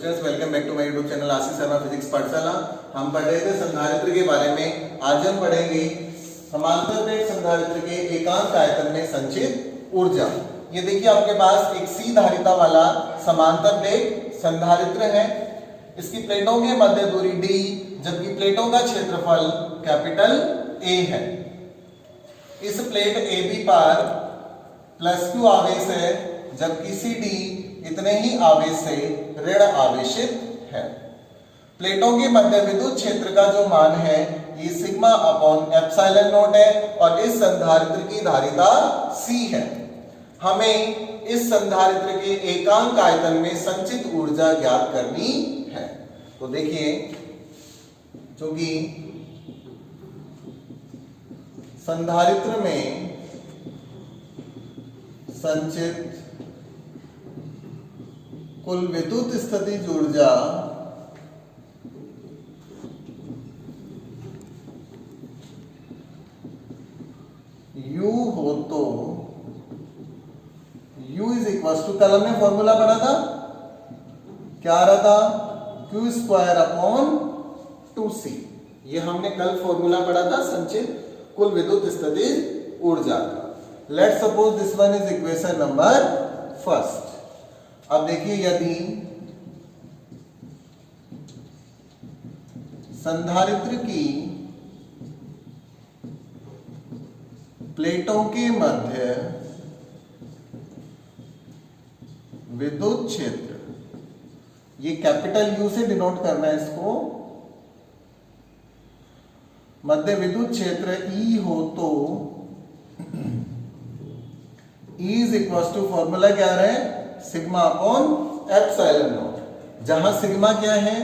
Students, welcome back to my YouTube channel Ashish Sharma physics Pathshala. हम पढ़ रहे थे संधारित्र के बारे में। आज हम पढ़ेंगे समांतर प्लेट संधारित्र के एकांक आयतन में संचित ऊर्जा। ये देखिए आपके पास एक सी धारिता वाला समांतर प्लेट संधारित्र है। इसकी प्लेटों के मध्य दूरी d, जबकि प्लेटों का क्षेत्रफल कैपिटल A है। इस प्लेट AB पर प्लस Q आवेश है, जबकि CD इतने ही आवेश से ऋण आवेशित है। प्लेटों के मध्य विद्युत क्षेत्र का जो मान है ये सिग्मा अपॉन एप्सिलॉन नॉट है और इस संधारित्र की धारिता C है। हमें इस संधारित्र के एकांक आयतन में संचित ऊर्जा ज्ञात करनी है। तो देखिए, चूंकि संधारित्र में संचित कुल विद्युत स्थितिज ऊर्जा U हो तो U इज इक्वल टू, कल हमने फॉर्मूला पढ़ा था, क्या आ रहा था, Q स्क्वायर अपॉन 2C। ये हमने कल फॉर्मूला पढ़ा था संचित कुल विद्युत स्थितिज ऊर्जा का। Let's suppose this one is equation number first. अब देखिए, यदि संधारित्र की प्लेटों के मध्य विद्युत क्षेत्र, ये कैपिटल U से डिनोट करना है इसको, मध्य विद्युत क्षेत्र E हो तो E is equal to, formula क्या है, सिग्मा अपॉन एप्सिलॉन नॉट। जहां सिग्मा क्या है,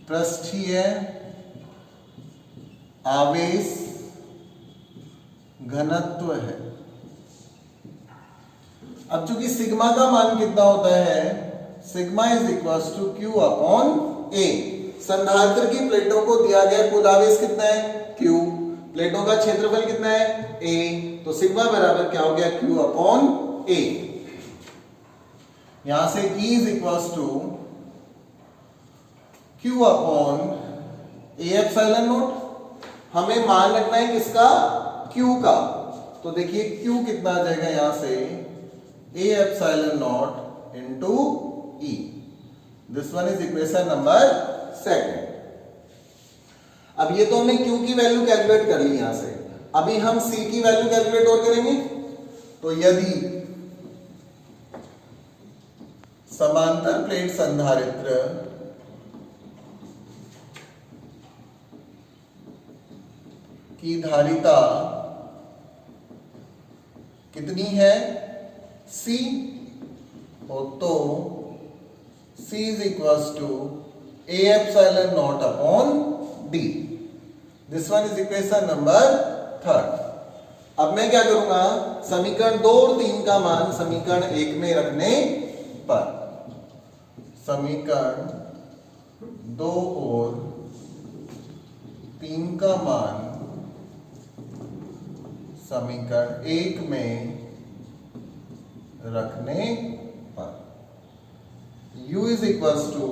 पृष्ठीय आवेश घनत्व है। अब चूंकि सिग्मा का मान कितना होता है, sigma is equal to Q upon A। संधारित्र की प्लेटों को दिया गया कुल आवेश कितना है, Q। प्लेटों का क्षेत्रफल कितना है, A। तो सिग्मा बराबर क्या हो गया, Q अपॉन A। यहां से E is equal to Q upon A epsilon not. हमें मान रखना है किसका, Q का। तो देखिए Q कितना आ जाएगा, यहां से A epsilon not into E। This one is equation number second. अब ये तो हमने Q की वैल्यू कैलकुलेट कर ली यहां से। अभी हम C की वैल्यू कैलकुलेट और करेंगे। तो यदि समांतर प्लेट संधारित्र की धारिता कितनी है, C हो तो C is equal to A epsilon not upon D। This one is equation number third. अब मैं क्या करूंगा, समीकरण 2 और 3 का मान समीकरण 1 में रखने पर, समीकरण 2 और 3 का मान समीकरण 1 में रखने पर U is equal to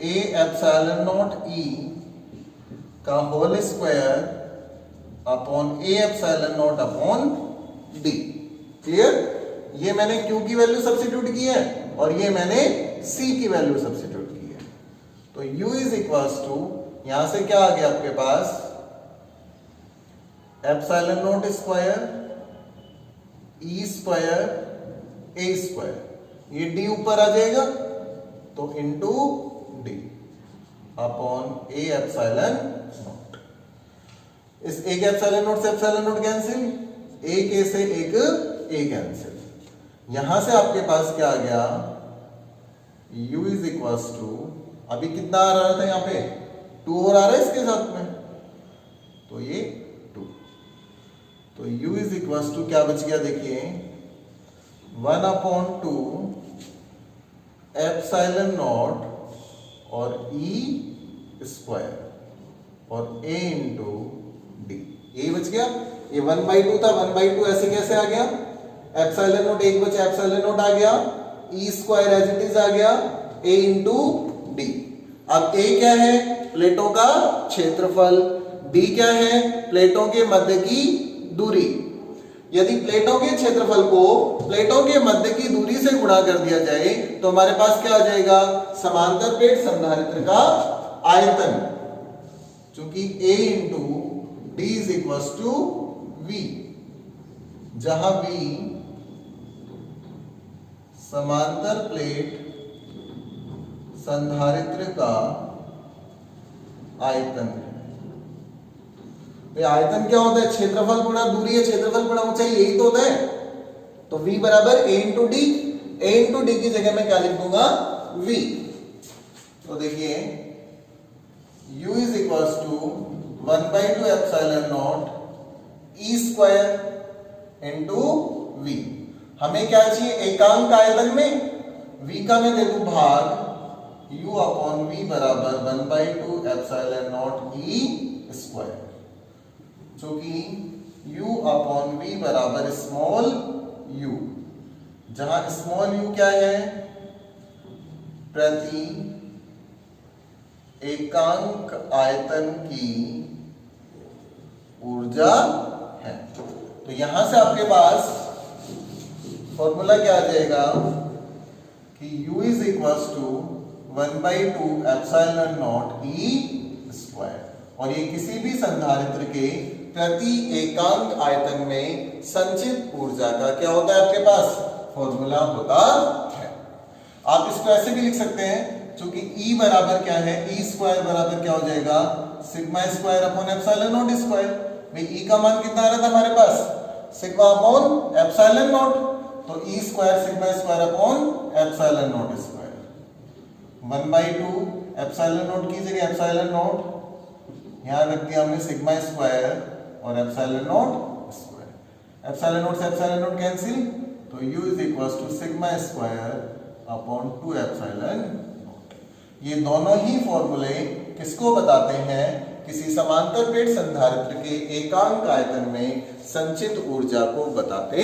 A epsilon not E का whole square upon A epsilon not upon D। Clear? ये मैंने Q की वैल्यू सब्स्टिट्यूट की है और ये मैंने C की वैल्यू सब्स्टिट्यूट की है। तो U इज इक्वल टू, यहां से क्या आ गया आपके पास, epsilon naught square E square A square, ये D ऊपर आ जाएगा तो into D upon A epsilon naught. इस एक एप्सिलॉन नॉट से एप्सिलॉन नॉट कैंसिल, एक A से एक A कैंसिल। यहां से आपके पास क्या आ गया, U इज इक्वल टू, अभी कितना आ रहा था, यहां पे 2 और आ रहा है इसके साथ में, तो ये 2। तो U इज इक्वल टू क्या बच गया, देखिए 1 अपॉन 2 एप्सिलॉन नॉट और E स्क्वायर और A इंटू D। ये बच गया, ये 1/2 था, 1/2 ऐसे कैसे आ गया, एप्सिलॉन नॉट एक बचा, एप्सिलॉन नॉट आ गया, E square as it is आ गया, ए इंटू डी। अब ए क्या है? प्लेटों का क्षेत्रफल। डी क्या है? प्लेटों के मध्य की दूरी। यदि प्लेटों के क्षेत्रफल को प्लेटों के मध्य की दूरी से गुणा कर दिया जाए तो हमारे पास क्या आ जाएगा? समांतर प्लेट संधारित्र का आयतन, चूंकि A into D is equal to V, जहां V समांतर प्लेट संधारित्र का आयतन है। आयतन क्या होता है? क्षेत्रफल गुणा दूरी है, क्षेत्रफल गुणा ऊंचाई, यही तो होता है। तो V बराबर A into D. A into D की जगह मैं क्या लिख दूंगा? V। तो देखिए U is equal to 1/2 epsilon not E square into V। हमें क्या चाहिए? एकांक आयतन में V का मैं दे दूं भाग, U अपॉन V बराबर 1/2 एप्सिलॉन नॉट ई स्क्वायर, जो कि U अपॉन V बराबर स्मॉल u, जहां स्मॉल u क्या है? प्रति एकांक आयतन की ऊर्जा है। तो यहां से आपके पास फॉर्मूला क्या आ जाएगा कि U is equal to 1/2 epsilon not E square, और ये किसी भी संधारित्र के प्रति एकांक आयतन में संचित ऊर्जा का क्या होता है? आपके पास फॉर्मूला होता है। आप इसको ऐसे भी लिख सकते हैं, क्योंकि E बराबर क्या है? ई स्क्वायर बराबर क्या हो जाएगा? Sigma square upon epsilon naught square. भाई E का मान कितना आ रहा था हमारे पास? सिग्मा अपॉन एप्सिलॉन नॉट, तो e square sigma square upon epsilon naught square. 1/2 epsilon naught की जगह एप्सिलॉन नॉट, यहां रख दिया हमने सिग्मा स्क्वायर और epsilon naught square. Epsilon naught से एप्सिलॉन नॉट कैंसिल, तो U is equal to sigma square upon 2 epsilon naught. ये दोनों ही फॉर्मूले किसको बताते हैं? किसी समांतर प्लेट संधारित्र के एकांक आयतन में संचित ऊर्जा को बताते